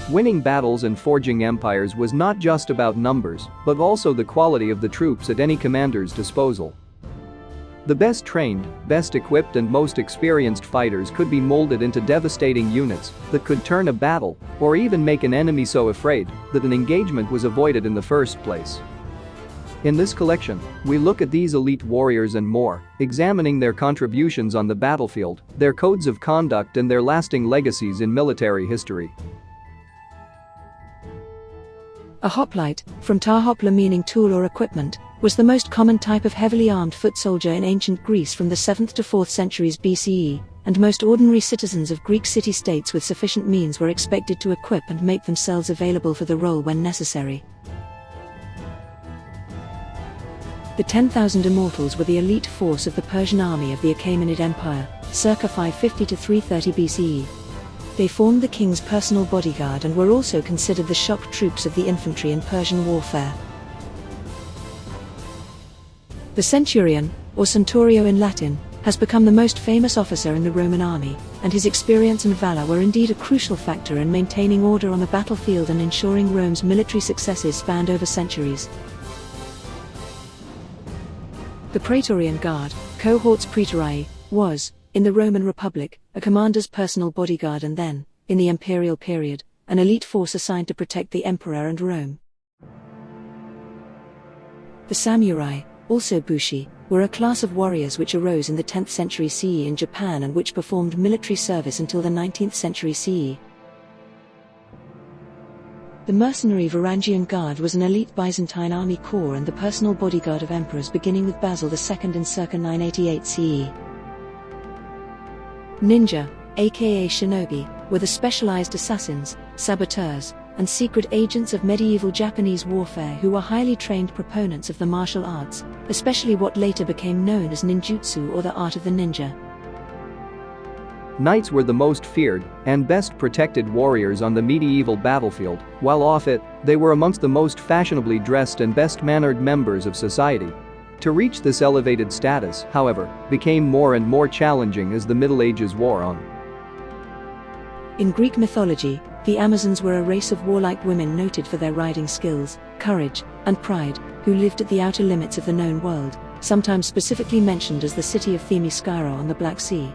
Winning battles and forging empires was not just about numbers, but also the quality of the troops at any commander's disposal. The best trained, best equipped and most experienced fighters could be molded into devastating units that could turn a battle or even make an enemy so afraid that an engagement was avoided in the first place. In this collection, we look at these elite warriors and more, examining their contributions on the battlefield, their codes of conduct and their lasting legacies in military history. A hoplite, from ta hopla meaning tool or equipment, was the most common type of heavily armed foot soldier in ancient Greece from the 7th to 4th centuries BCE, and most ordinary citizens of Greek city-states with sufficient means were expected to equip and make themselves available for the role when necessary. The 10,000 immortals were the elite force of the Persian army of the Achaemenid Empire, circa 550 to 330 BCE. They formed the king's personal bodyguard and were also considered the shock troops of the infantry in Persian warfare. The centurion, or centurio in Latin, has become the most famous officer in the Roman army, and his experience and valor were indeed a crucial factor in maintaining order on the battlefield and ensuring Rome's military successes spanned over centuries. The Praetorian Guard, cohorts praetorii, was, in the Roman Republic, a commander's personal bodyguard and then, in the imperial period, an elite force assigned to protect the emperor and Rome. The samurai, also bushi, were a class of warriors which arose in the 10th century CE in Japan and which performed military service until the 19th century CE. The mercenary Varangian Guard was an elite Byzantine army corps and the personal bodyguard of emperors beginning with Basil II in circa 988 CE. Ninja, aka shinobi, were the specialized assassins, saboteurs, and secret agents of medieval Japanese warfare who were highly trained proponents of the martial arts, especially what later became known as ninjutsu or the art of the ninja. Knights were the most feared and best protected warriors on the medieval battlefield, while off it, they were amongst the most fashionably dressed and best-mannered members of society. To reach this elevated status, however, became more and more challenging as the Middle Ages wore on. In Greek mythology, the Amazons were a race of warlike women noted for their riding skills, courage, and pride, who lived at the outer limits of the known world, sometimes specifically mentioned as the city of Themyscira on the Black Sea.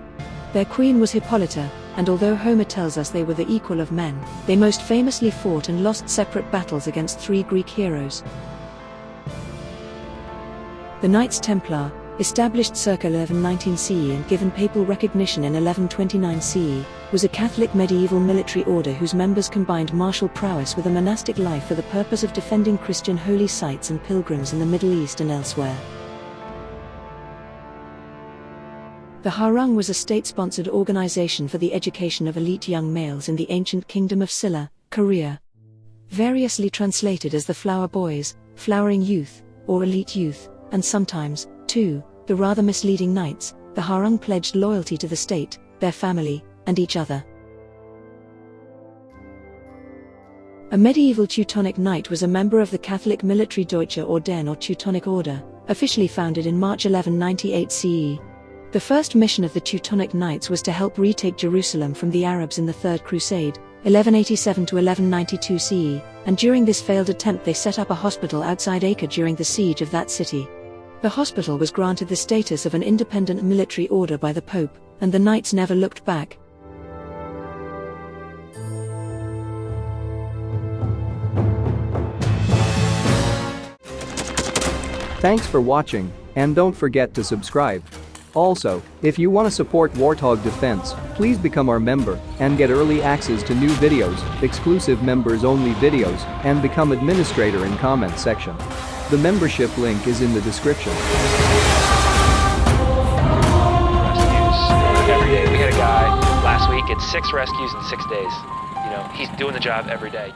Their queen was Hippolyta, and although Homer tells us they were the equal of men, they most famously fought and lost separate battles against 3 Greek heroes. The Knights Templar, established circa 1119 CE and given papal recognition in 1129 CE, was a Catholic medieval military order whose members combined martial prowess with a monastic life for the purpose of defending Christian holy sites and pilgrims in the Middle East and elsewhere. The Harung was a state-sponsored organization for the education of elite young males in the ancient kingdom of Silla, Korea. Variously translated as the Flower Boys, Flowering Youth, or Elite Youth, and sometimes, too, the rather misleading Knights, the Harung pledged loyalty to the state, their family, and each other. A medieval Teutonic Knight was a member of the Catholic military Deutsche Orden or Teutonic Order, officially founded in March 1198 CE. The first mission of the Teutonic Knights was to help retake Jerusalem from the Arabs in the Third Crusade, 1187 to 1192 CE, and during this failed attempt they set up a hospital outside Acre during the siege of that city. The hospital was granted the status of an independent military order by the Pope, and the Knights never looked back. Thanks for watching, and don't forget to subscribe. Also, if you want to support Warthog Defense, please become our member and get early access to new videos, exclusive members-only videos, and become administrator in comment section. The membership link is in the description. Rescues every day. We had a guy last week at 6 rescues in 6 days. You know, he's doing the job every day.